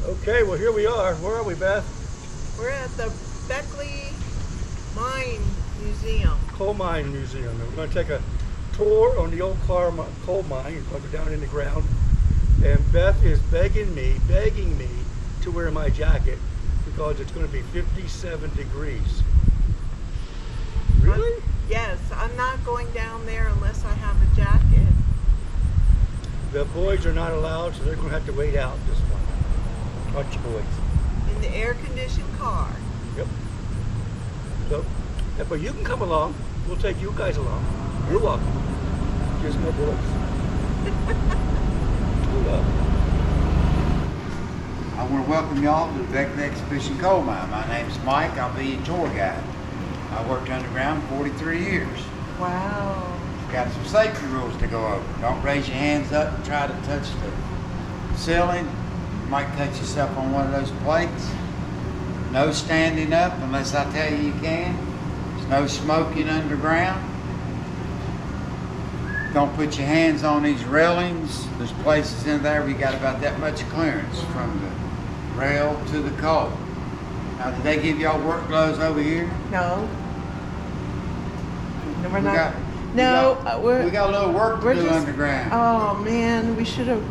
Okay, well here we are. Where are we, Beth? We're at the Beckley Mine Museum. Coal Mine Museum. And we're going to take a tour on the old coal mine. You're going to go down in the ground. And Beth is begging me to wear my jacket because it's going to be 57 degrees. Really? Yes, I'm not going down there unless I have a jacket. The boys are not allowed, so they're going to have to wait out this one. Bunch of boys. In the air-conditioned car. Yep. So, but you can come along. We'll take you guys along. You're welcome. Just no boys. I want to welcome y'all to the Beckley Coal Mine. My name's Mike. I'll be your tour guide. I worked underground 43 years. Wow. Got some safety rules to go over. Don't raise your hands up and try to touch the ceiling. You might touch yourself on one of those plates. No standing up unless I tell you you can. There's no smoking underground. Don't put your hands on these railings. There's places in there where you got about that much clearance from the rail to the coal. Now, did they give y'all work gloves over here? No. No, we're We not. got- We got a little work to do underground. Oh man, we should have.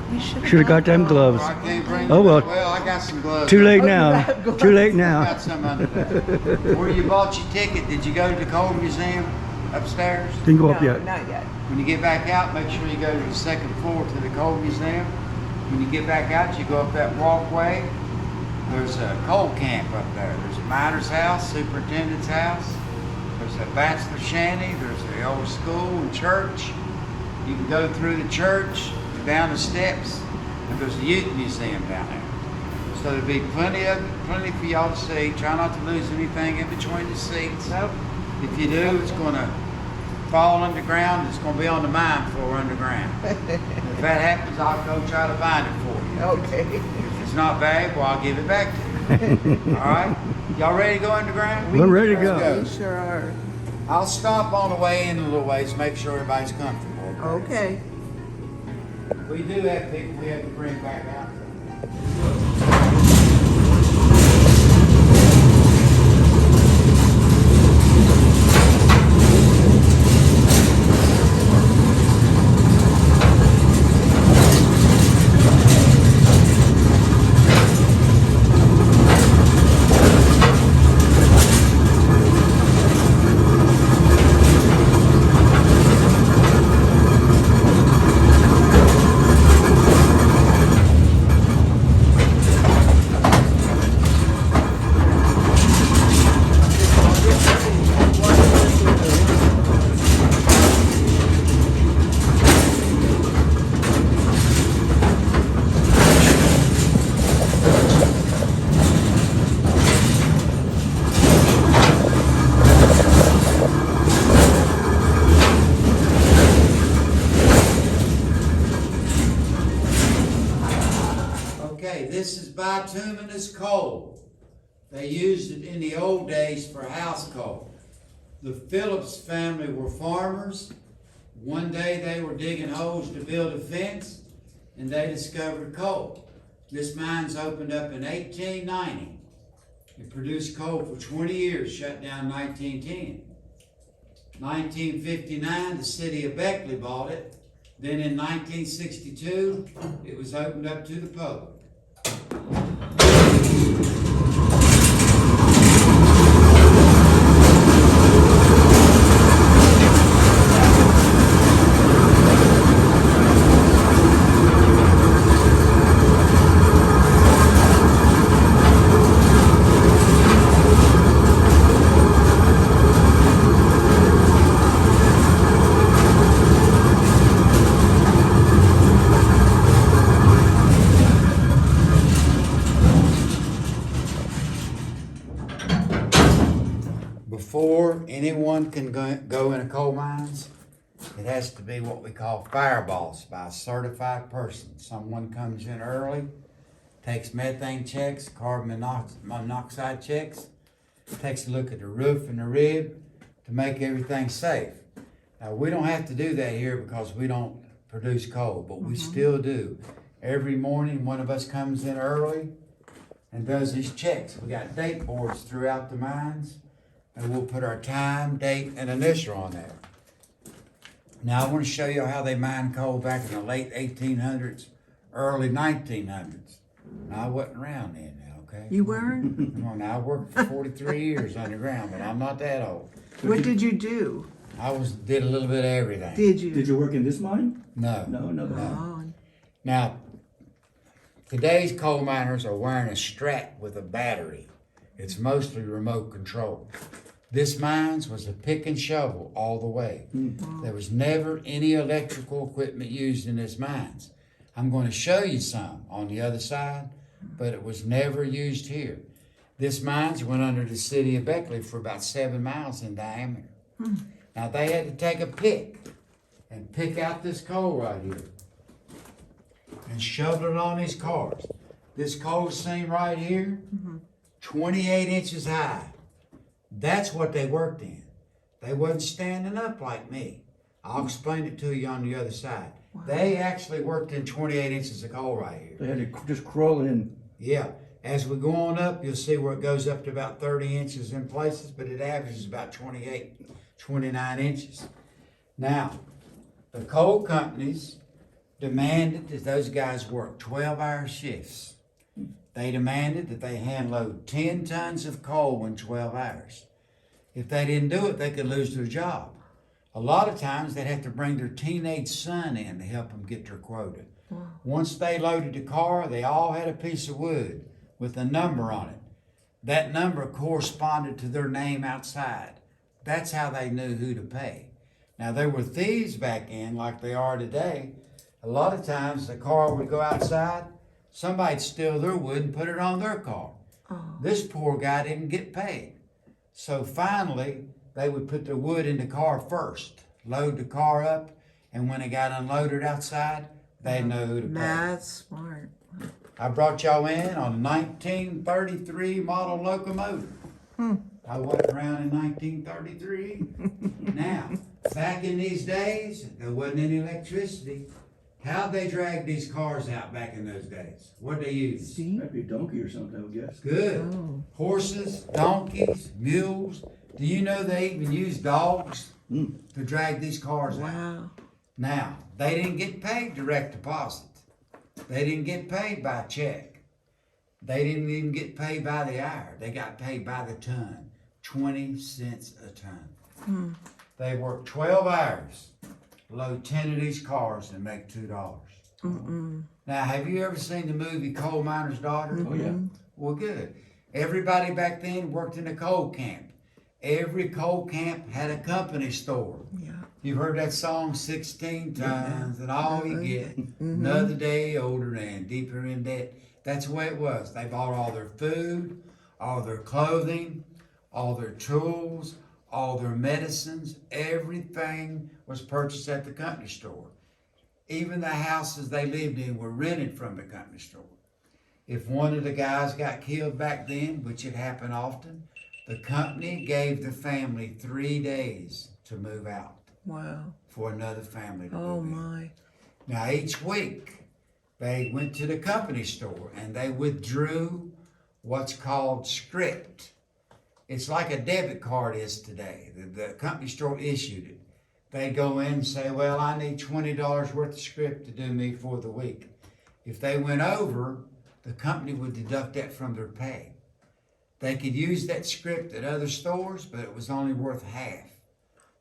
Should have got them gloves. I can't bring Oh, well. Well, I got some gloves. Too late Oh, you now. have gloves. Too late I now. got some under there. Where you bought your ticket, did you go to the coal museum upstairs? Didn't go No, up yet. not yet. When you get back out, make sure you go to the second floor to the coal museum. When you get back out, you go up that walkway. There's a coal camp up there. There's a miner's house, superintendent's house. There's a bachelor shanty. There's the old school and church. You can go through the church, down the steps, and there's a youth museum down there. So there'll be plenty for y'all to see. Try not to lose anything in between the seats. Nope. If you do, it's going to fall underground. It's going to be on the mine floor underground. If that happens, I'll go try to find it for you. Okay. If it's not valuable, I'll give it back to you. All right? Y'all ready to go underground? We're ready to Let's go. We sure are. I'll stop on the way in a little ways, make sure everybody's comfortable. Okay. We do have people we have to bring back out. Okay, this is bituminous coal. They used it in the old days for house coal. The Phillips family were farmers. One day they were digging holes to build a fence and they discovered coal. This mine's opened up in 1890. It produced coal for 20 years, shut down in 1910. 1959, the city of Beckley bought it. Then in 1962, it was opened up to the public. Before anyone can go into coal mines, it has to be what we call fireballs by a certified person. Someone comes in early, takes methane checks, carbon monoxide checks, takes a look at the roof and the rib to make everything safe. Now, we don't have to do that here because we don't produce coal, but we still do. Every morning, one of us comes in early, and does these checks. We got date boards throughout the mines, and we'll put our time, date, and initial on there. Now I want to show you how they mined coal back in the late 1800s, early 1900s. Now I wasn't around then now, okay? You weren't? Come on now, I worked for 43 years underground, but I'm not that old. What did you do? Did a little bit of everything. Did you? Did you work in this mine? No. No. Oh, Now, today's coal miners are wearing a strap with a battery. It's mostly remote control. This mines was a pick and shovel all the way. There was never any electrical equipment used in this mines. I'm going to show you some on the other side, but it was never used here. This mines went under the city of Beckley for about 7 miles in diameter. Now they had to take a pick and pick out this coal right here and shovel it on these cars. This coal seam right here, 28 inches high. That's what they worked in. They wasn't standing up like me. I'll explain it to you on the other side. Wow. They actually worked in 28 inches of coal right here. They had to just crawl in. Yeah. As we go on up, you'll see where it goes up to about 30 inches in places, but it averages about 28, 29 inches. Now, the coal companies demanded that those guys work 12-hour shifts. They demanded that they hand load 10 tons of coal in 12 hours. If they didn't do it, they could lose their job. A lot of times they'd have to bring their teenage son in to help them get their quota. Once they loaded the car, they all had a piece of wood with a number on it. That number corresponded to their name outside. That's how they knew who to pay. Now, there were thieves back in like they are today. A lot of times the car would go outside, somebody'd steal their wood and put it on their car. This poor guy didn't get paid. So finally, they would put the wood in the car first, load the car up, and when it got unloaded outside, they knew who to pay. that's smart. I brought y'all in on a 1933 model locomotive. I wasn't around in 1933. Now, back in these days, there wasn't any electricity. How'd they drag these cars out back in those days? What'd they use? See? Might be a donkey or something, I would guess. Good. Oh. Horses, donkeys, mules. Do you know they even use dogs to drag these cars out? Wow. Now, they didn't get paid direct deposit. They didn't get paid by check. They didn't even get paid by the hour. They got paid by the ton, 20 cents a ton. They worked 12 hours, load 10 of these cars and make $2. Now, have you ever seen the movie Coal Miner's Daughter? Oh, yeah. Well, good. Everybody back then worked in a coal camp. Every coal camp had a company store. Yeah. You've heard that song 16 times, and all you get, another day older and deeper in debt. That's the way it was. They bought all their food, all their clothing, all their tools, all their medicines. Everything was purchased at the company store. Even the houses they lived in were rented from the company store. If one of the guys got killed back then, which it happened often, the company gave the family 3 days to move out. Wow. For another family to Oh move in. my. Now each week they went to the company store and they withdrew what's called script. It's like a debit card is today. The company store issued it. They go in and say, well, I need $20 worth of script to do me for the week. If they went over, the company would deduct that from their pay. They could use that script at other stores, but it was only worth half.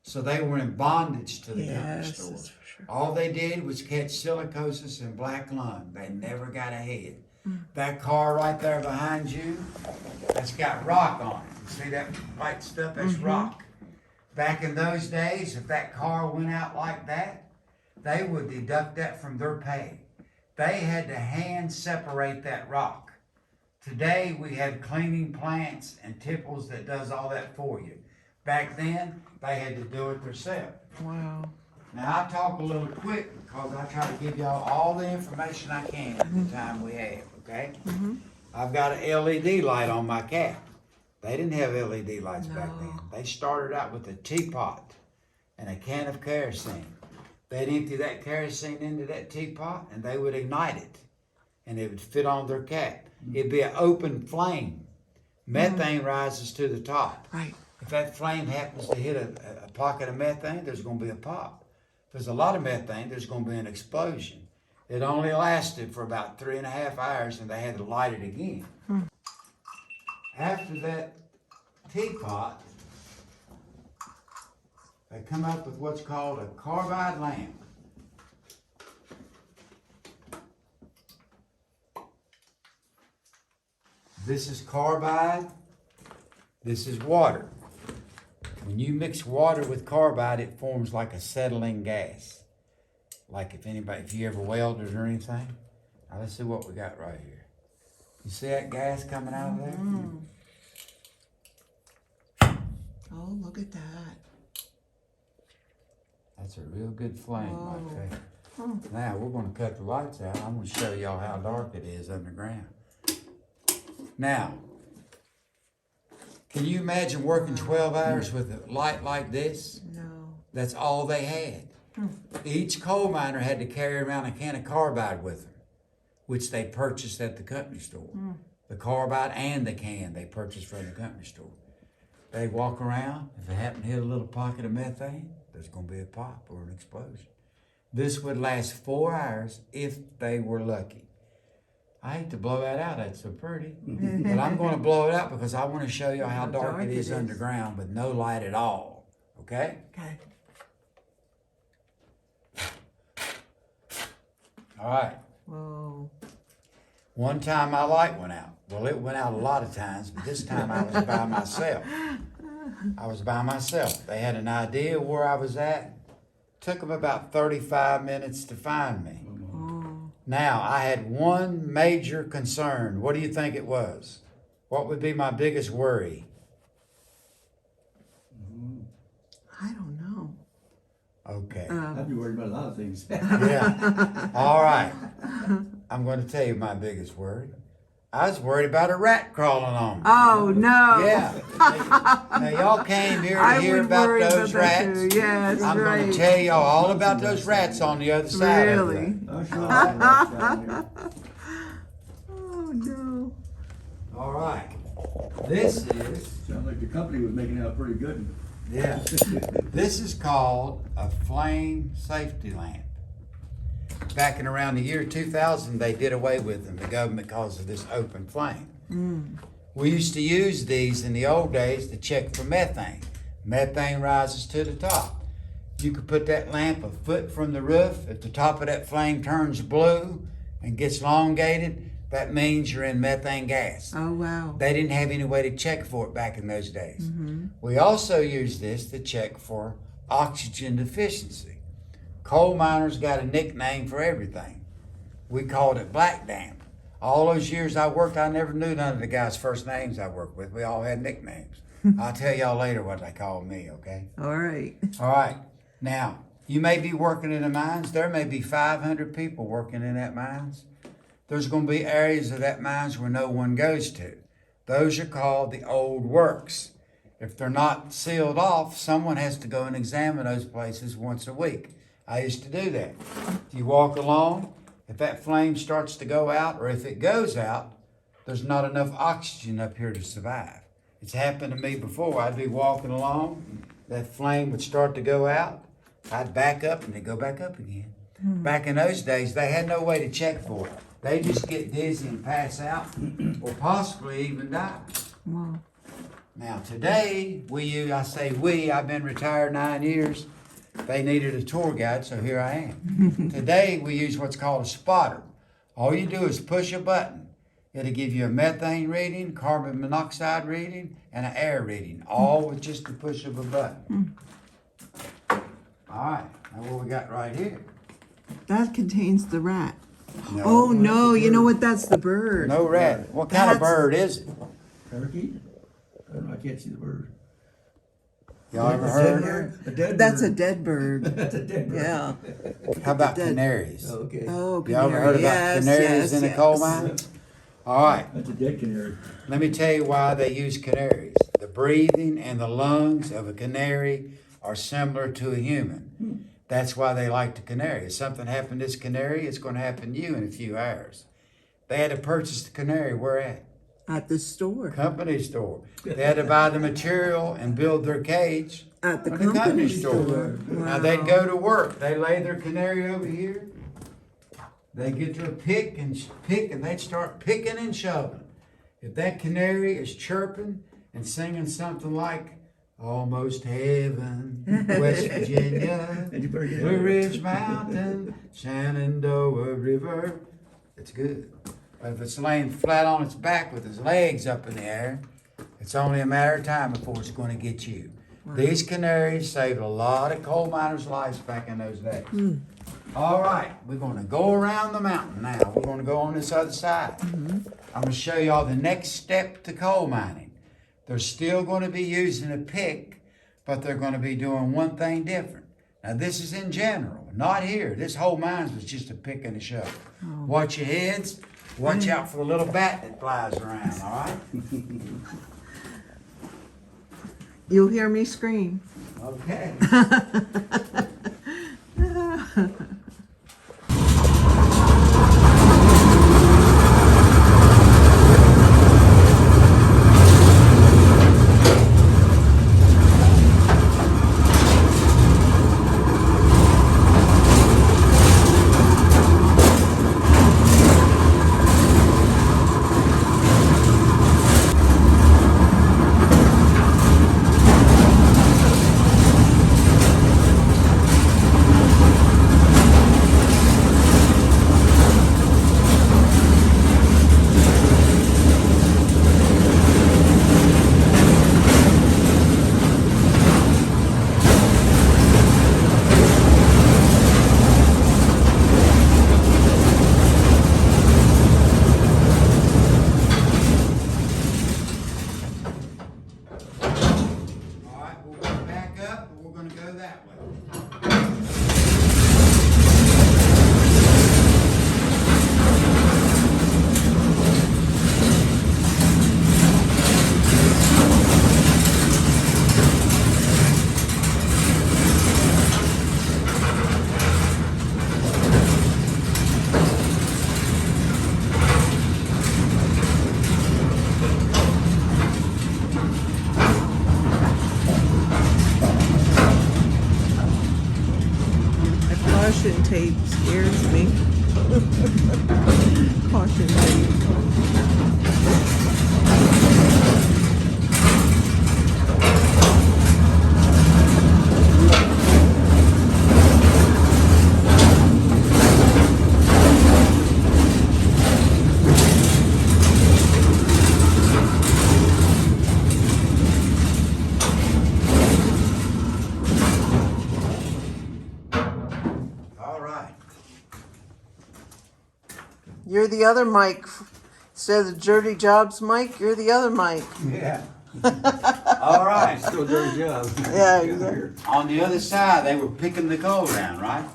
So they were in bondage to the company Yes, store. that's for sure. All they did was catch silicosis and black lung. They never got ahead. That car right there behind you, that's got rock on it. You see that white stuff? That's rock. Back in those days, if that car went out like that, they would deduct that from their pay. They had to hand separate that rock. Today, we have cleaning plants and tipples that does all that for you. Back then, they had to do it themselves. Wow. Now, I talk a little quick because I try to give y'all all the information I can in the time we have, okay? I've got an LED light on my cap. They didn't have LED lights back then. They started out with a teapot and a can of kerosene. They'd empty that kerosene into that teapot and they would ignite it and it would fit on their cap. It'd be an open flame. Methane rises to the top. Right. If that flame happens to hit a pocket of methane, there's going to be a pop. If there's a lot of methane, there's going to be an explosion. It only lasted for about 3.5 hours, and they had to light it again. After that teapot, they come up with what's called a carbide lamp. This is carbide, this is water. When you mix water with carbide, it forms like a settling gas. Like if you ever welded or anything. Now let's see what we got right here. You see that gas coming out of there? Oh, look at that. That's a real good flame right there. Now we're going to cut the lights out. I'm going to show y'all how dark it is underground. Now, can you imagine working 12 hours with a light like this? No. That's all they had. Each coal miner had to carry around a can of carbide with them, which they purchased at the company store. The carbide and the can they purchased from the company store. They walk around. If it happened to hit a little pocket of methane, there's going to be a pop or an explosion. This would last 4 hours if they were lucky. I hate to blow that out, that's so pretty. But I'm going to blow it out because I want to show you how dark it is underground with no light at all. Okay? Okay. All right. Whoa. One time my light went out. Well, it went out a lot of times, but this time I was by myself. I was by myself. They had an idea where I was at. Took them about 35 minutes to find me. Now, I had one major concern. What do you think it was? What would be my biggest worry? I don't know. Okay. I'd be worried about a lot of things. Yeah. All right. I'm going to tell you my biggest worry. I was worried about a rat crawling on me. Oh, no. Yeah. Now, y'all came here to hear about those rats. Yes, I'm right. going to tell y'all all about those rats on the other side of Really? it. Oh, sure. Down here. Oh, no. All right. This is, Sounds like the company was making out pretty good. yeah, this is called a flame safety lamp. Back in around the year 2000, they did away with them, the government, because of this open flame. We used to use these in the old days to check for methane. Methane rises to the top. You could put that lamp a foot from the roof. If the top of that flame turns blue and gets elongated, that means you're in methane gas. Oh, wow. They didn't have any way to check for it back in those days. We also use this to check for oxygen deficiency. Coal miners got a nickname for everything. We called it black damp. All those years I worked, I never knew none of the guys' first names I worked with. We all had nicknames. I'll tell y'all later what they called me, okay? All right. All right. Now, you may be working in the mines. There may be 500 people working in that mines. There's going to be areas of that mines where no one goes to. Those are called the old works. If they're not sealed off, someone has to go and examine those places once a week. I used to do that. If you walk along, if that flame starts to go out, or if it goes out, there's not enough oxygen up here to survive. It's happened to me before. I'd be walking along, that flame would start to go out, I'd back up and it'd go back up again. Back in those days, they had no way to check for it. They just get dizzy and pass out, or possibly even die. Wow. Now today, I've been retired 9 years. They needed a tour guide, so here I am. Today, we use what's called a spotter. All you do is push a button. It'll give you a methane reading, carbon monoxide reading, and an air reading, all with just the push of a button. All right, now what we got right here? That contains the rat. No, Oh, no. You know what? That's the bird. no rat. What kind of That's- bird is it? Parakeet? I don't know, I can't see the bird. Y'all ever A dead heard? bird? A dead That's a bird. dead bird. That's a dead bird. Yeah. How about Dead. canaries? Oh, okay. Oh, Y'all ever heard canary. about Yes, canaries yes, in a yes. coal mine? All right. That's a dead canary. Let me tell you why they use canaries. The breathing and the lungs of a canary are similar to a human. That's why they like the canary. If something happened to this canary, it's going to happen to you in a few hours. They had to purchase the canary. Where at? At the store. Company store. They had to buy the material and build their cage At the at company store. Now they'd go to work. They lay their canary over here. They get their pick and they'd start picking and shoving. If that canary is chirping and singing something like Almost Heaven, West Virginia, Blue Ridge Mountain, Shenandoah River, it's good. But if it's laying flat on its back with its legs up in the air, it's only a matter of time before it's going to get you. Wow. These canaries saved a lot of coal miners' lives back in those days. All right, we're going to go around the mountain now. We're going to go on this other side. I'm going to show y'all the next step to coal mining. They're still going to be using a pick, but they're going to be doing one thing different. Now, this is in general, not here. This whole mine was just a pick and a shovel. Watch your heads. Watch out for the little bat that flies around, all right? You'll hear me scream. Okay. Caution tape scares me. Caution tape. You're the other Mike. Instead of the dirty jobs, Mike, you're the other Mike. Yeah. All right. Still a dirty job. Yeah, exactly. On the other side, they were picking the coal down, right?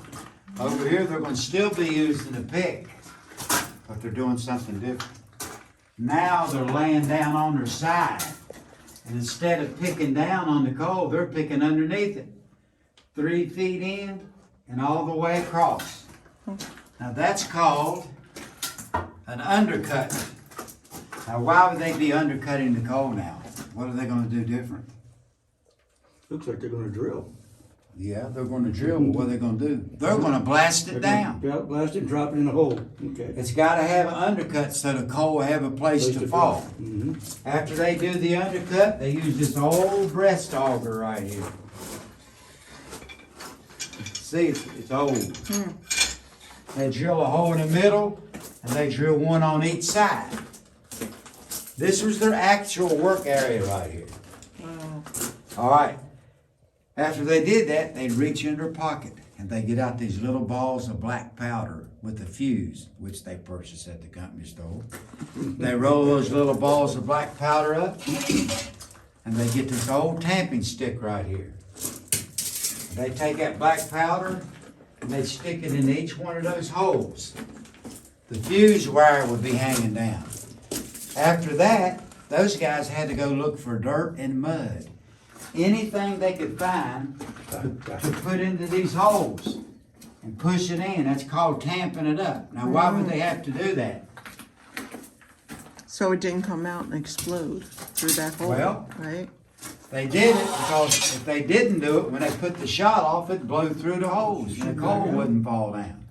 Over here, they're going to still be using the pick, but they're doing something different. Now they're laying down on their side, and instead of picking down on the coal, they're picking underneath it. 3 feet in and all the way across. Now that's called an undercut. Now why would they be undercutting the coal now? What are they going to do different? Looks like they're gonna drill. Yeah, they're going to drill, but what are they going to do? They're going to blast it down. Blast it and drop it in a hole. Okay. It's got to have an undercut so the coal will have a place to fall. Mm-hmm. After they do the undercut, they use this old breast auger right here. See, it's old. They drill a hole in the middle, and they drill one on each side. This was their actual work area right here. Wow. All right. After they did that, they'd reach in their pocket, and they get out these little balls of black powder with a fuse, which they purchased at the company store. They roll those little balls of black powder up, and they get this old tamping stick right here. They take that black powder, and they stick it in each one of those holes. The fuse wire would be hanging down. After that, those guys had to go look for dirt and mud. Anything they could find to put into these holes and push it in. That's called tamping it up. Now, why would they have to do that? So it didn't come out and explode through that hole, Well- right? They did it because if they didn't do it, when they put the shot off, it blew through the holes and the coal wouldn't fall down.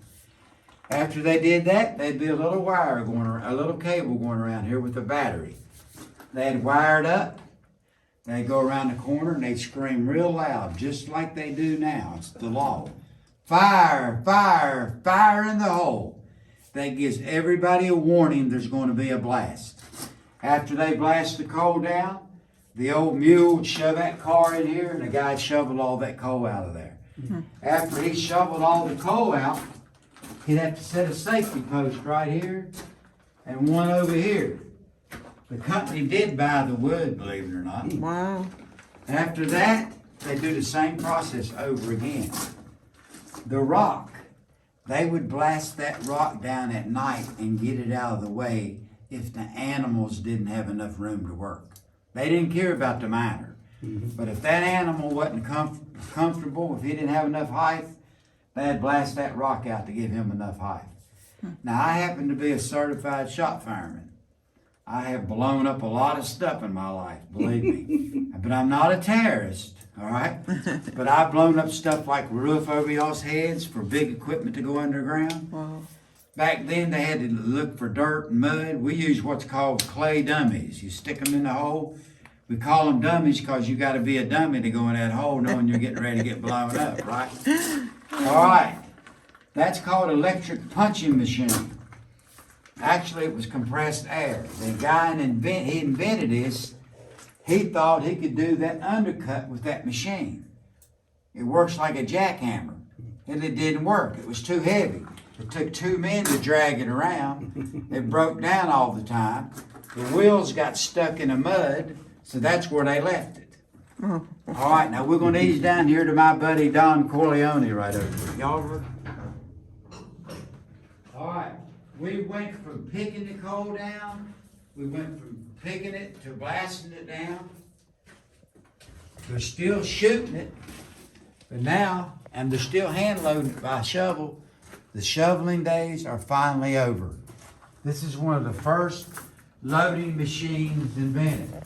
After they did that, there'd be a little wire going around, a little cable going around here with a battery. They'd wire it up, they'd go around the corner and they'd scream real loud, just like they do now. It's the law. Fire, fire, fire in the hole. That gives everybody a warning there's going to be a blast. After they blast the coal down, the old mule would shove that car in here and the guy'd shovel all that coal out of there. After he shoveled all the coal out, he'd have to set a safety post right here and one over here. The company did buy the wood, believe it or not. Wow. After that, they do the same process over again. The rock, they would blast that rock down at night and get it out of the way if the animals didn't have enough room to work. They didn't care about the miner. But if that animal wasn't comfortable, if he didn't have enough height, they'd blast that rock out to give him enough height. Now, I happen to be a certified shot fireman. I have blown up a lot of stuff in my life, believe me. But I'm not a terrorist, all right? But I've blown up stuff like roof over y'all's heads for big equipment to go underground. Wow. Back then, they had to look for dirt and mud. We used what's called clay dummies. You stick them in the hole. We call them dummies because you got to be a dummy to go in that hole knowing you're getting ready to get blown up, right? All right. That's called electric punching machine. Actually, it was compressed air. The guy he invented this. He thought he could do that undercut with that machine. It works like a jackhammer. And it didn't work. It was too heavy. It took 2 men to drag it around. It broke down all the time. The wheels got stuck in the mud, so that's where they left it. All right, now we're going to ease down here to my buddy Don Corleone right over here. Y'all ever? All right, we went from picking the coal down. We went from picking it to blasting it down. They're still shooting it, but now, and they're still hand loading it by shovel. The shoveling days are finally over. This is one of the first loading machines invented.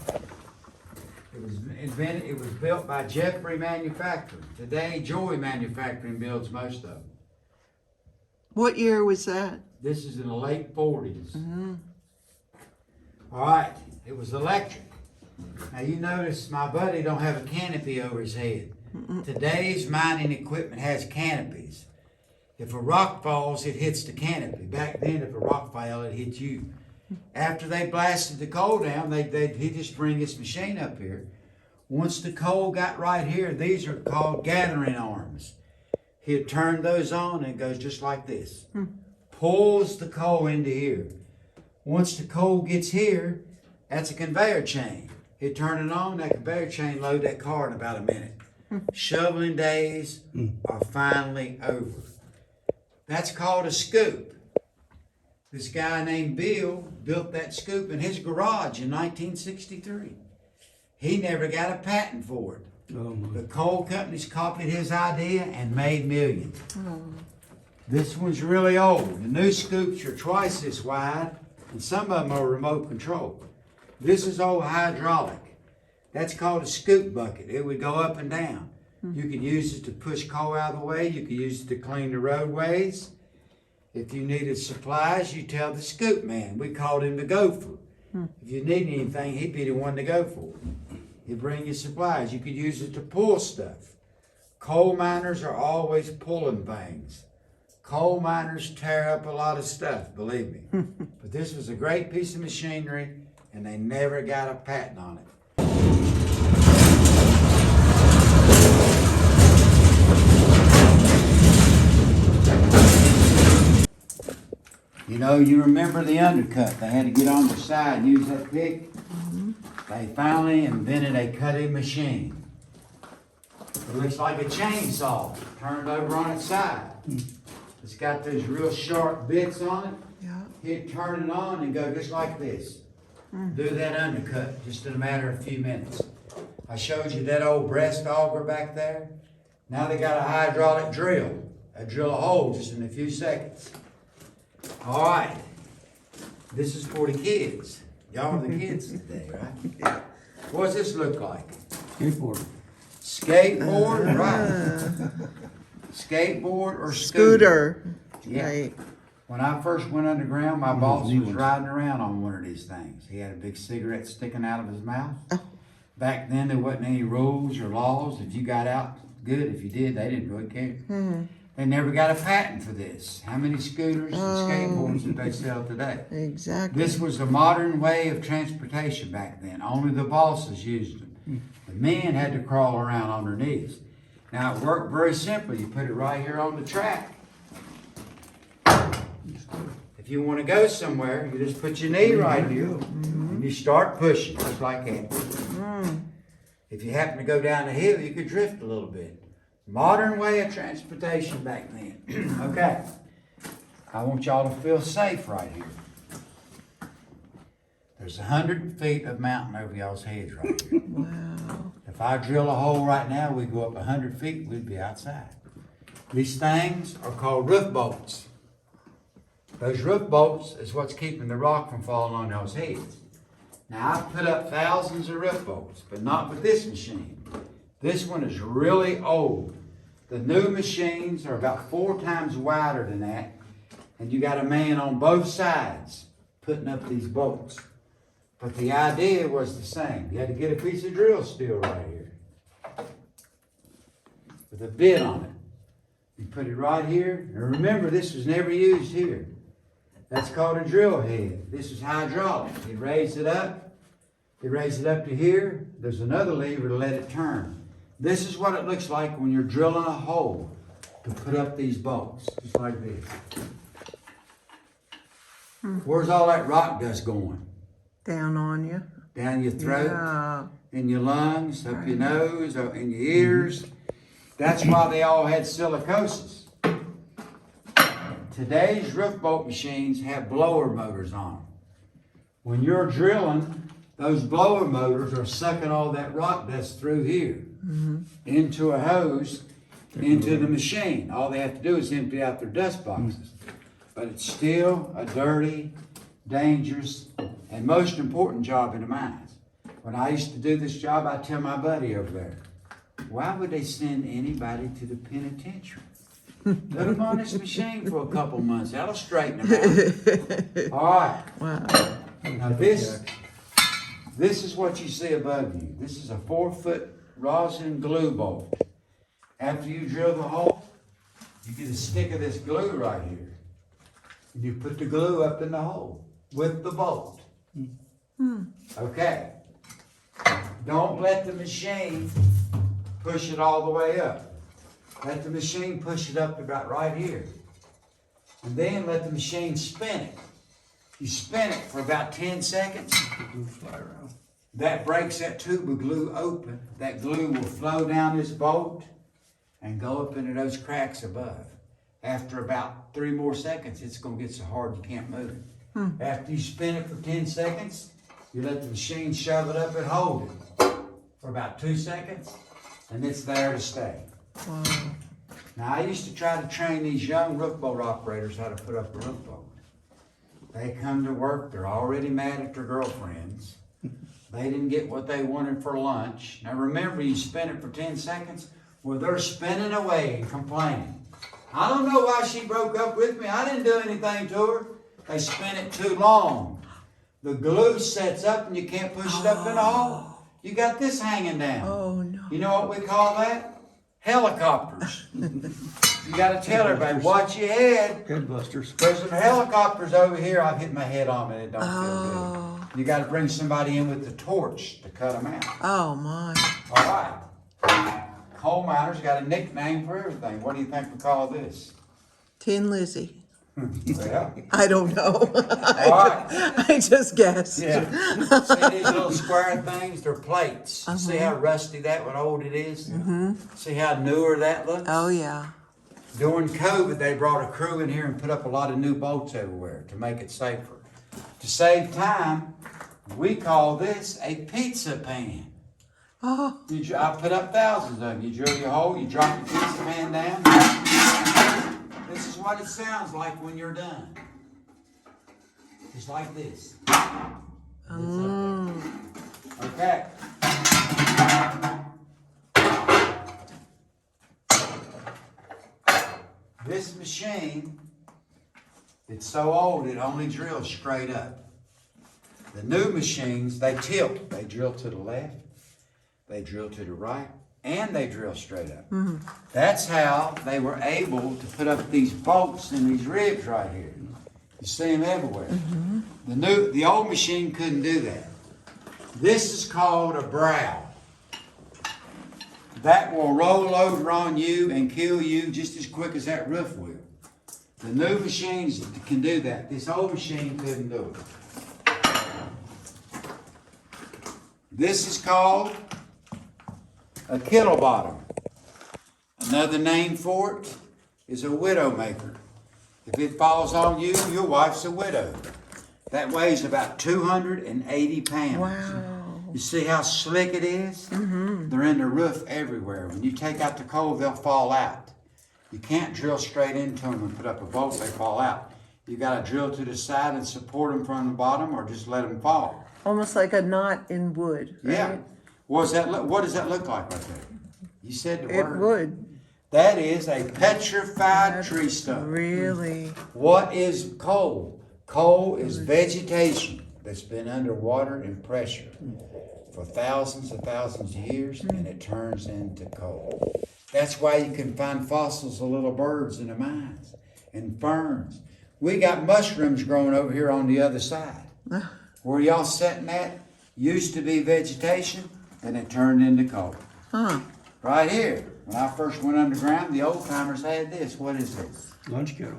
It was built by Jeffrey Manufacturing. Today, Joy Manufacturing builds most of them. What year was that? This is in the late 40s. All right, it was electric. Now you notice my buddy don't have a canopy over his head. Today's mining equipment has canopies. If a rock falls, it hits the canopy. Back then, if a rock fell, it hit you. After they blasted the coal down, he'd just bring this machine up here. Once the coal got right here, these are called gathering arms. He'd turn those on and it goes just like this. Pulls the coal into here. Once the coal gets here, that's a conveyor chain. He'd turn it on, that conveyor chain load that car in about a minute. Shoveling days are finally over. That's called a scoop. This guy named Bill built that scoop in his garage in 1963. He never got a patent for it. The coal companies copied his idea and made millions. This one's really old. The new scoops are twice this wide, and some of them are remote control. This is old hydraulic. That's called a scoop bucket. It would go up and down. You could use it to push coal out of the way. You could use it to clean the roadways. If you needed supplies, you tell the scoop man. We called him the gopher. If you needed anything, he'd be the one to go for it. He'd bring you supplies. You could use it to pull stuff. Coal miners are always pulling things. Coal miners tear up a lot of stuff, believe me. But this was a great piece of machinery, and they never got a patent on it. You know, you remember the undercut. They had to get on the side and use that pick. They finally invented a cutting machine. It looks like a chainsaw turned over on its side. It's got those real sharp bits on it. Yeah. He'd turn it on and go just like this. Do that undercut just in a matter of a few minutes. I showed you that old breast auger back there. Now they got a hydraulic drill. They drill a hole just in a few seconds. All right, this is for the kids. Y'all are the kids today, right? What does this look like? Skateboard. Skateboard, right? Skateboard or Scooter. Yeah. Right. When I first went underground, my One of boss those new was ones. riding around on one of these things. He had a big cigarette sticking out of his mouth. Back then, there wasn't any rules or laws. If you got out, good. If you did, they didn't really care. They never got a patent for this. How many scooters and skateboards did they sell today? Exactly. This was the modern way of transportation back then. Only the bosses used them. The men had to crawl around on their knees. Now, it worked very simply. You put it right here on the track. If you want to go somewhere, you just put your knee right here and you start pushing, just like that. If you happen to go down the hill, you could drift a little bit. Modern way of transportation back then. Okay. I want y'all to feel safe right here. There's 100 feet of mountain over y'all's heads right here. Wow. If I drill a hole right now, we go up 100 feet, we'd be outside. These things are called roof bolts. Those roof bolts is what's keeping the rock from falling on those heads. Now, I've put up thousands of roof bolts, but not with this machine. This one is really old. The new machines are about 4 times wider than that, and you got a man on both sides putting up these bolts. But the idea was the same. You had to get a piece of drill steel right here with a bit on it. You put it right here. And remember, this was never used here. That's called a drill head. This is hydraulic. You raise it up. You raise it up to here. There's another lever to let it turn. This is what it looks like when you're drilling a hole to put up these bolts. Just like this. Where's all that rock dust going? Down on you. Down your throat, Yeah. in your lungs, up your nose, up in your ears. That's why they all had silicosis. Today's roof bolt machines have blower motors on them. When you're drilling, those blower motors are sucking all that rock dust through here into a hose, into the machine. All they have to do is empty out their dust boxes. But it's still a dirty, dangerous, and most important job in the mines. When I used to do this job, I'd tell my buddy over there, why would they send anybody to the penitentiary? Put them on this machine for a couple months. That'll straighten them out. All right. Wow. Now this is what you see above you. This is a 4-foot rosin glue bolt. After you drill the hole, you get a stick of this glue right here. And you put the glue up in the hole with the bolt. Okay. Don't let the machine push it all the way up. Let the machine push it up about right here. And then let the machine spin it. You spin it for about 10 seconds. That breaks that tube of glue open. That glue will flow down this bolt and go up into those cracks above. After about 3 more seconds, it's going to get so hard you can't move it. After you spin it for 10 seconds, you let the machine shove it up and hold it for about 2 seconds, and it's there to stay. Wow. Now, I used to try to train these young roof bolt operators how to put up a roof bolt. They come to work, they're already mad at their girlfriends. They didn't get what they wanted for lunch. Now remember, you spin it for 10 seconds, well, they're spinning away and complaining. I don't know why she broke up with me. I didn't do anything to her. They spin it too long. The glue sets up and you can't push it up in the hole. You got this hanging down. Oh, no. You know what we call that? Helicopters. You got to tell everybody, watch your head. Headbusters. There's some helicopters over here. I've hit my head on it. It don't feel Oh. good. You got to bring somebody in with the torch to cut them out. Oh, my. All right. Coal miners got a nickname for everything. What do you think we call this? Tin Lizzie. Well, I don't know. all right. I just guessed. Yeah. See these little square things? They're plates. See how rusty that one old it is? See how newer that looks? Oh, yeah. During COVID, they brought a crew in here and put up a lot of new bolts everywhere to make it safer. To save time, we call this a pizza pan. Oh, I put up thousands of them. You drill your hole, you drop the pizza pan down. This is what it sounds like when you're done. Just like this. And Okay. This machine, it's so old it only drills straight up. The new machines, they tilt. They drill to the left, they drill to the right, and they drill straight up. That's how they were able to put up these bolts and these ribs right here. You see them everywhere. The old machine couldn't do that. This is called a brow. That will roll over on you and kill you just as quick as that roof will. The new machines can do that. This old machine couldn't do it. This is called a kettle bottom. Another name for it is a widow maker. If it falls on you, your wife's a widow. That weighs about 280 pounds. Wow. You see how slick it is? They're in the roof everywhere. When you take out the coal, they'll fall out. You can't drill straight into them and put up a bolt, they fall out. You got to drill to the side and support them from the bottom or just let them fall. Almost like a knot in wood. Right? Yeah. What does that look like right there? You said the It word. would. That is a petrified tree stump. Really? What is coal? Coal is vegetation that's been underwater and pressure for thousands and thousands of years, and it turns into coal. That's why you can find fossils of little birds in the mines and ferns. We got mushrooms growing over here on the other side. Where y'all sitting at used to be vegetation, and it turned into coal. Right here. When I first went underground, the old timers had this. What is this? Lunch kettle.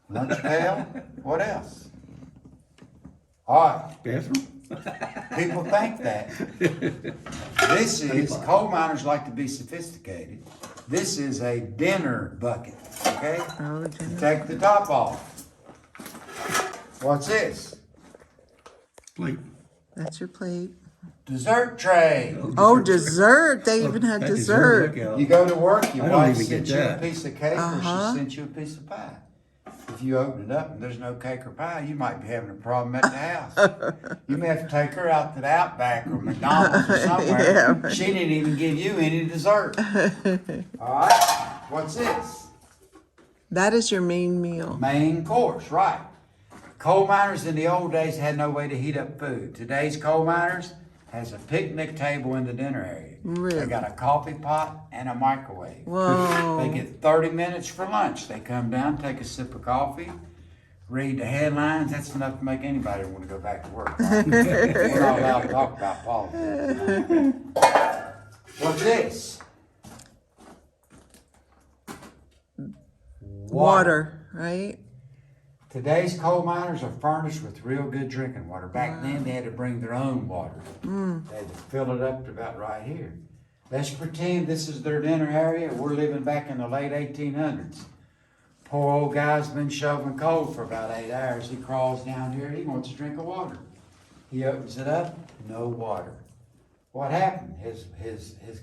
Lunch pail? What else? All right. Bathroom. People think that. This is, coal miners like to be sophisticated. This is a dinner bucket, okay? Oh, You take the top off. What's this? Plate. that's your plate. Dessert tray. Oh, dessert. They even had That dessert. look out. You go to work, your I don't wife even get sent you a that. piece of cake or Uh-huh. she sent you a piece of pie. If you open it up and there's no cake or pie, you might be having a problem at the house. You may have to take her out to the Outback or McDonald's or somewhere. Yeah, right. She didn't even give you any dessert. All right, what's this? That is your main meal. Main course, right. Coal miners in the old days had no way to heat up food. Today's coal miners has a picnic table in the dinner area. Really? They got a coffee pot and a microwave. Whoa. They get 30 minutes for lunch. They come down, take a sip of coffee, read the headlines. That's enough to make anybody want to go back to work. We're not allowed to talk about politics. What's this? Water, right? Today's coal miners are furnished with real good drinking water. Back then, they had to bring their own water. They had to fill it up to about right here. Let's pretend this is their dinner area. We're living back in the late 1800s. Poor old guy's been shoveling coal for about 8 hours. He crawls down here. He wants a drink of water. He opens it up. No water. What happened? His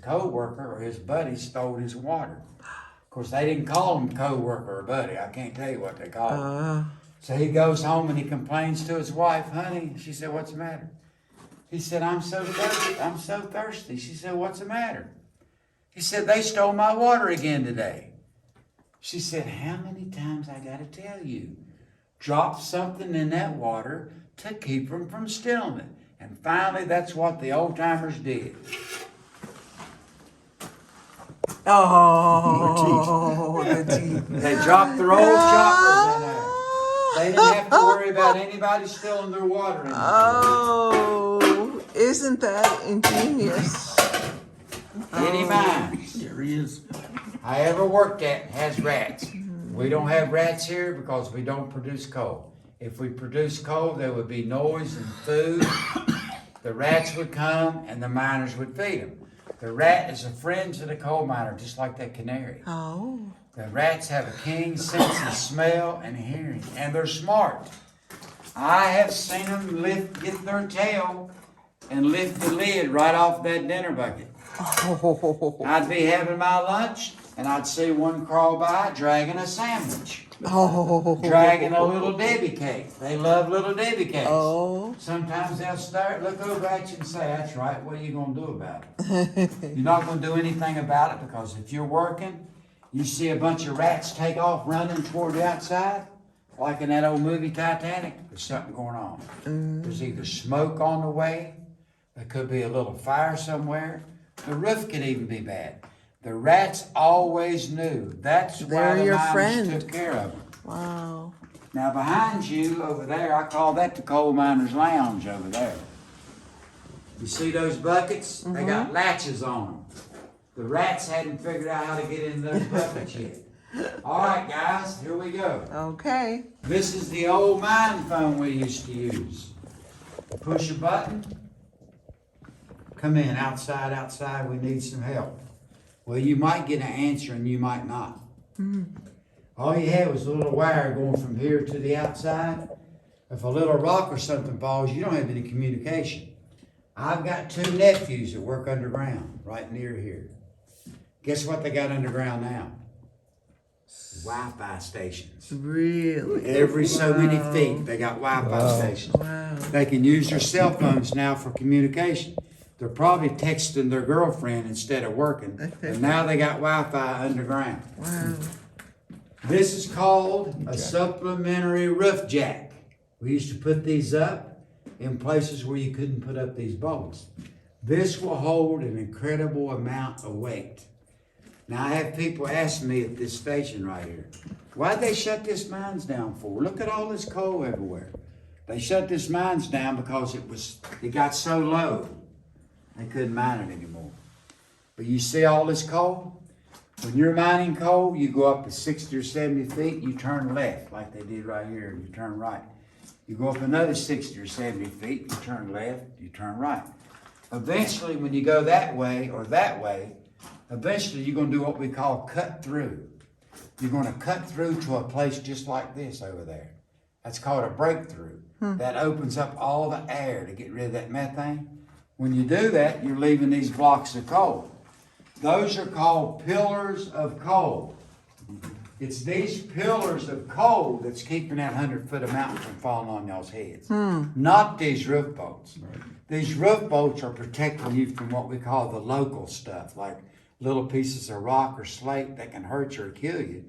co-worker or his buddy stole his water. Of course, they didn't call him co-worker or buddy. I can't tell you what they called him. So he goes home and he complains to his wife, honey. She said, what's the matter? He said, I'm so thirsty. I'm so thirsty. She said, what's the matter? He said, they stole my water again today. She said, how many times I got to tell you? Drop something in that water to keep them from stealing it. And finally, that's what the old timers did. Oh, the teeth. They dropped their old choppers in there. They didn't have to worry about anybody stealing their water in there. Oh, isn't that ingenious? Any mines There he is. I ever worked at has rats. We don't have rats here because we don't produce coal. If we produce coal, there would be noise and food. The rats would come and the miners would feed them. The rat is a friend to the coal miner, just like that canary. Oh. The rats have a keen sense of smell and hearing, and they're smart. I have seen them get their tail and lift the lid right off that dinner bucket. Oh. I'd be having my lunch, and I'd see one crawl by dragging a sandwich, Oh. dragging a little Debbie cake. They love little Debbie cakes. Oh. Sometimes they'll start, look over at you and say, that's right, what are you going to do about it? You're not going to do anything about it, because if you're working, you see a bunch of rats take off running toward the outside, like in that old movie Titanic, there's something going on. There's either smoke on the way, there could be a little fire somewhere, the roof could even be bad. The rats always knew. That's why the miners took care of them. Wow. Now behind you over there, I call that the coal miner's lounge over there. You see those buckets? They got latches on them. The rats hadn't figured out how to get in those buckets yet. All right, guys, here we go. Okay. This is the old mine phone we used to use. Push a button. Come in, outside, we need some help. Well, you might get an answer and you might not. All you had was a little wire going from here to the outside. If a little rock or something falls, you don't have any communication. I've got 2 nephews that work underground right near here. Guess what they got underground now? Wi-Fi stations. Really? Every so many feet, they got Wi-Fi stations. Wow. They can use their cell phones now for communication. They're probably texting their girlfriend instead of working. And now they got Wi-Fi underground. Wow. This is called a supplementary roof jack. We used to put these up in places where you couldn't put up these bolts. This will hold an incredible amount of weight. Now I have people ask me at this station right here, why'd they shut this mines down for? Look at all this coal everywhere. They shut this mines down because it got so low. They couldn't mine it anymore. But you see all this coal? When you're mining coal, you go up to 60 or 70 feet, you turn left, like they did right here, and you turn right. You go up another 60 or 70 feet, you turn left, you turn right. Eventually, when you go that way or that way, eventually you're going to do what we call cut through. You're going to cut through to a place just like this over there. That's called a breakthrough. That opens up all the air to get rid of that methane. When you do that, you're leaving these blocks of coal. Those are called pillars of coal. It's these pillars of coal that's keeping that 100-foot of mountain from falling on y'all's heads. Not these roof bolts. These roof bolts are protecting you from what we call the local stuff, like little pieces of rock or slate that can hurt you or kill you.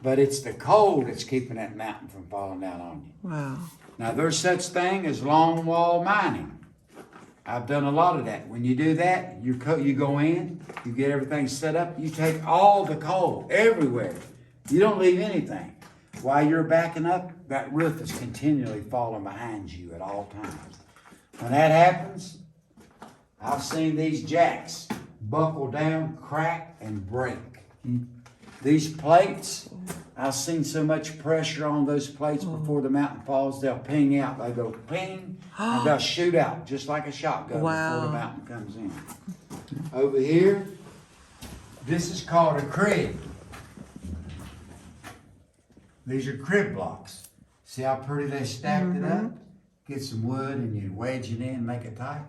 But it's the coal that's keeping that mountain from falling down on you. Wow. Now, there's such thing as long wall mining. I've done a lot of that. When you do that, you go in, you get everything set up, you take all the coal everywhere. You don't leave anything. While you're backing up, that roof is continually falling behind you at all times. When that happens, I've seen these jacks buckle down, crack, and break. These plates, I've seen so much pressure on those plates before the mountain falls, they'll ping out. They go ping, and they'll shoot out just like a shotgun before the mountain comes in. Over here, this is called a crib. These are crib blocks. See how pretty they stacked it up? Get some wood and you wedge it in, make it tight.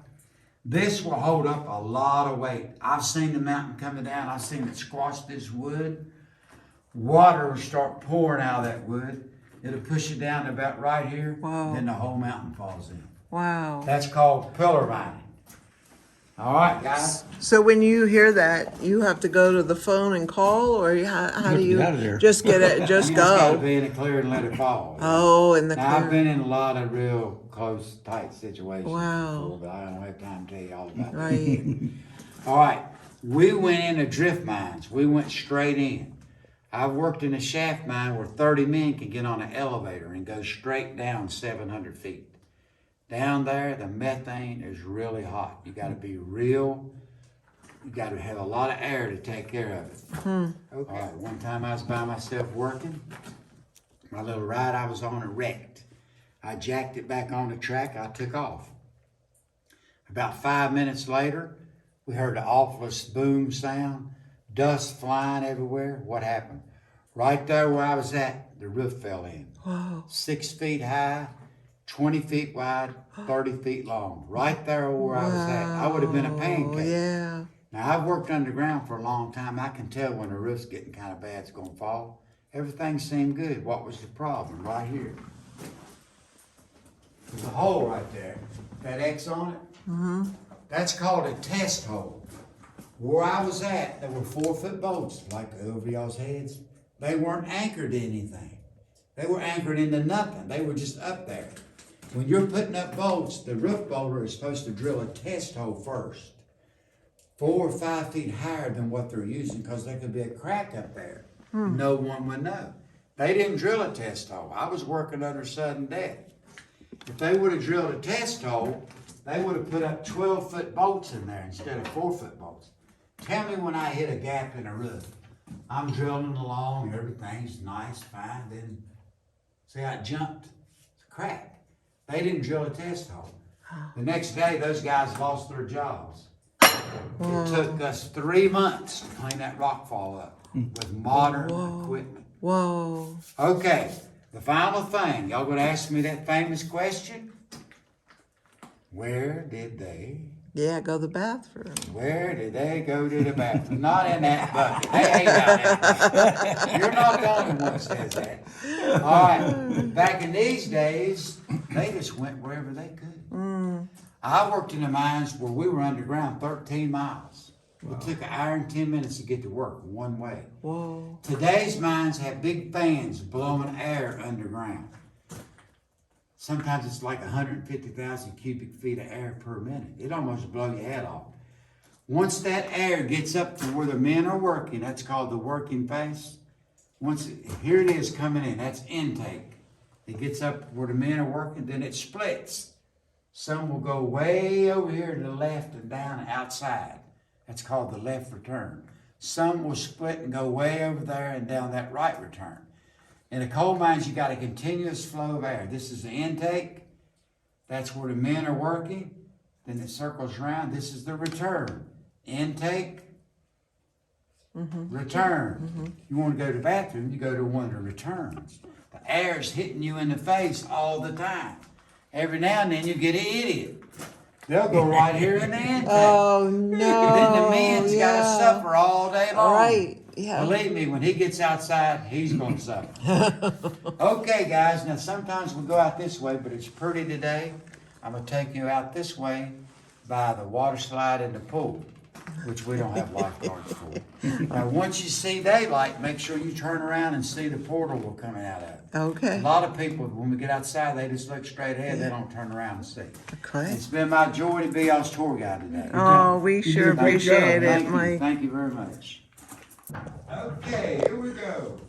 This will hold up a lot of weight. I've seen the mountain coming down. I've seen it squash this wood. Water will start pouring out of that wood. It'll push it down to about right here. Wow. Then the whole mountain falls in. Wow. That's called pillar mining. All right, guys. So when you hear that, you have to go to the phone and call, or how do you get out of there. just get it? Just You just gotta go. be in the clear and let it fall. Oh, in the Now, I've clear. been in a lot of real close, tight situations Wow. before, but I don't have time to tell you all about it. Right. All right, we went into drift mines. We went straight in. I've worked in a shaft mine where 30 men can get on an elevator and go straight down 700 feet. Down there, the methane is really hot. You got to be real. You got to have a lot of air to take care of it. Okay. All right, one time I was by myself working. My little ride I was on, it wrecked. I jacked it back on the track. I took off. About 5 minutes later, we heard the awfulest boom sound, dust flying everywhere. What happened? Right there where I was at, the roof fell in. Wow. 6 feet high, 20 feet wide, 30 feet long. Right there where I was at. I would have been a pancake. Yeah. Now, I've worked underground for a long time. I can tell when the roof's getting kind of bad, it's gonna fall. Everything seemed good. What was the problem? Right here. There's a hole right there. That X on it? That's called a test hole. Where I was at, there were 4-foot bolts, like over y'all's heads. They weren't anchored to anything. They were anchored into nothing. They were just up there. When you're putting up bolts, the roof bolter is supposed to drill a test hole first. 4 or 5 feet higher than what they're using, because there could be a crack up there. No one would know. They didn't drill a test hole. I was working under sudden death. If they would have drilled a test hole, they would have put up 12-foot bolts in there instead of 4-foot bolts. Tell me when I hit a gap in a roof. I'm drilling along, everything's nice, fine, then see I jumped. It's a crack. They didn't drill a test hole. The next day, those guys lost their jobs. It took us 3 months to clean that rock fall up with modern equipment. Whoa. Okay, the final thing. Y'all gonna ask me that famous question? Where did they? Yeah, go to the bathroom. Where did they go to the bathroom? Not in that bucket. They ain't out in that bucket. You're not the only one that says that. All right. Back in these days, they just went wherever they could. I worked in the mines where we were underground 13 miles. It took an hour and 10 minutes to get to work one way. Whoa. Today's mines have big fans blowing air underground. Sometimes it's like 150,000 cubic feet of air per minute. It almost blow your head off. Once that air gets up to where the men are working, that's called the working phase. Here it is coming in, that's intake. It gets up where the men are working, then it splits. Some will go way over here to the left and down outside. That's called the left return. Some will split and go way over there and down that right return. In the coal mines, you got a continuous flow of air. This is the intake. That's where the men are working. Then it circles around. This is the return. Intake, return. You want to go to the bathroom, you go to one of the returns. The air is hitting you in the face all the time. Every now and then you get an idiot. They'll go right here in the intake. Oh, no. Then the men's got to suffer all day long. Right. Yeah. Believe me, when he gets outside, he's going to suffer. Okay, guys, now sometimes we go out this way, but it's pretty today. I'm going to take you out this way by the water slide in the pool, which we don't have lifeguards for. Now, once you see daylight, make sure you turn around and see the portal we're coming out of. Okay. A lot of people, when we get outside, they just look straight ahead. They don't turn around and see. Okay. It's been my joy to be y'all's tour guide today. Oh, we sure did a great job. appreciate it, Thank you. Mike. Thank you very much. Okay, here we go.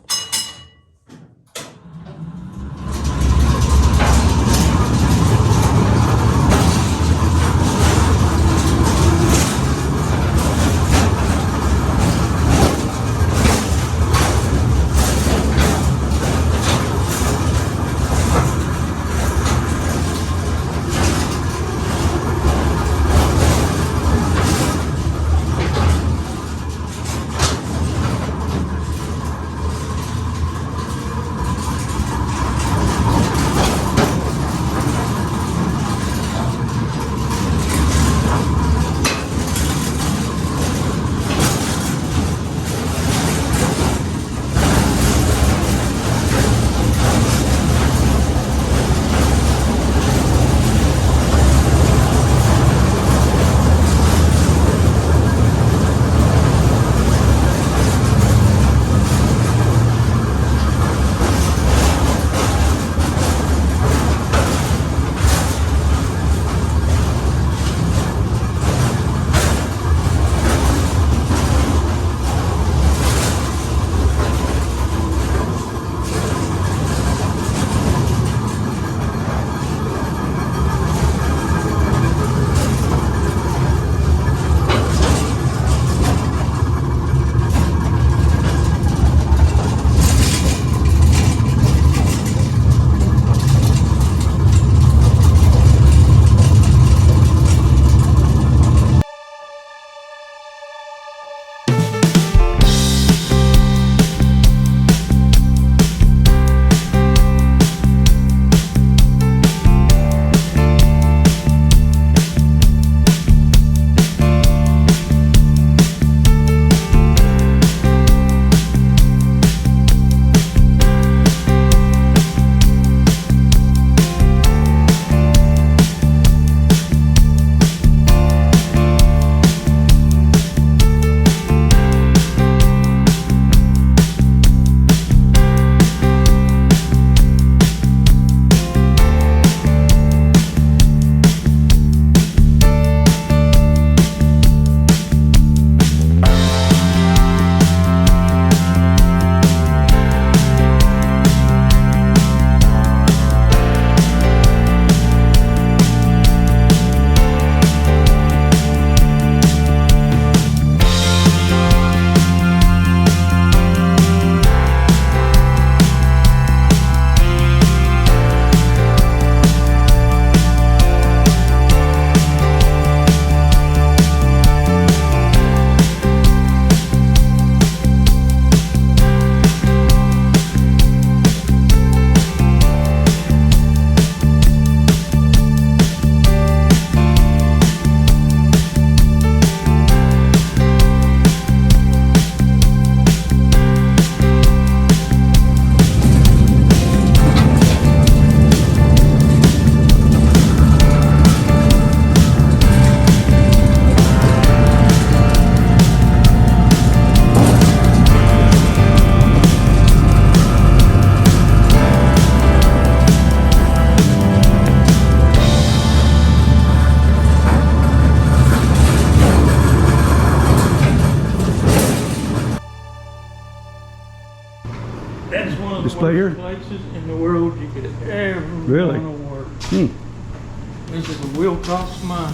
player? Places in the world you could ever Really? want to work. Hmm. This is a Wilcox mine.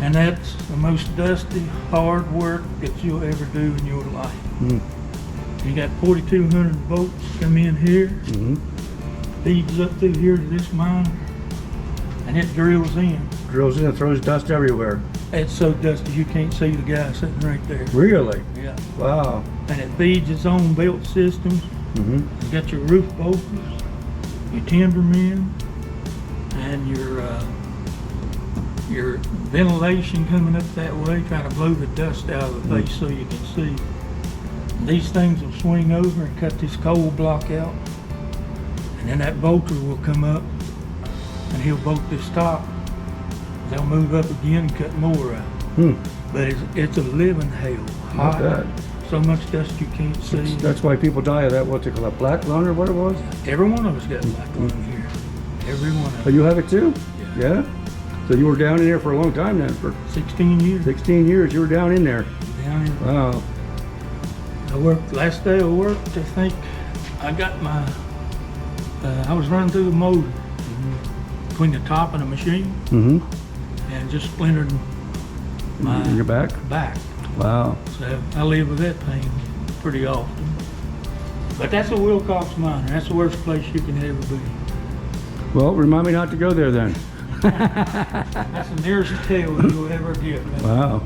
And that's the most dusty, hard work that you'll ever do in your life. Hmm. You got 4,200 volts come in here, Mm-hmm. feeds up through here to this mine, and it drills in. Drills in and throws dust everywhere. It's so dusty you can't see the guy sitting right there. Really? Yeah. Wow. And it feeds its own belt systems. Mm-hmm. You got your roof bolters, your timbermen, and your ventilation coming up that way, trying to blow the dust out of the face so you can see. These things will swing over and cut this coal block out, and then that bolter will come up and he'll bolt this top. They'll move up again and cut more out. Hmm. But it's a living hell. Not Hot, bad. so much dust you can't see. That's why people die of that, what they call a black lung or what it was? Every one of us got black lung here. Every one of Oh, us. you have it too? Yeah. Yeah? So you were down in there for a long time then, for 16 years. 16 years you were down in there. Down in Wow. I worked, last day I worked, I think I got my, I was running through the motor between the top and the machine Mm-hmm. and just splintered my In your back? back. Wow. So I live with that pain pretty often. But that's a Wilcox mine. That's the worst place you can ever be. Well, remind me not to go there then. That's the nearest tail you'll ever get. Man. Wow.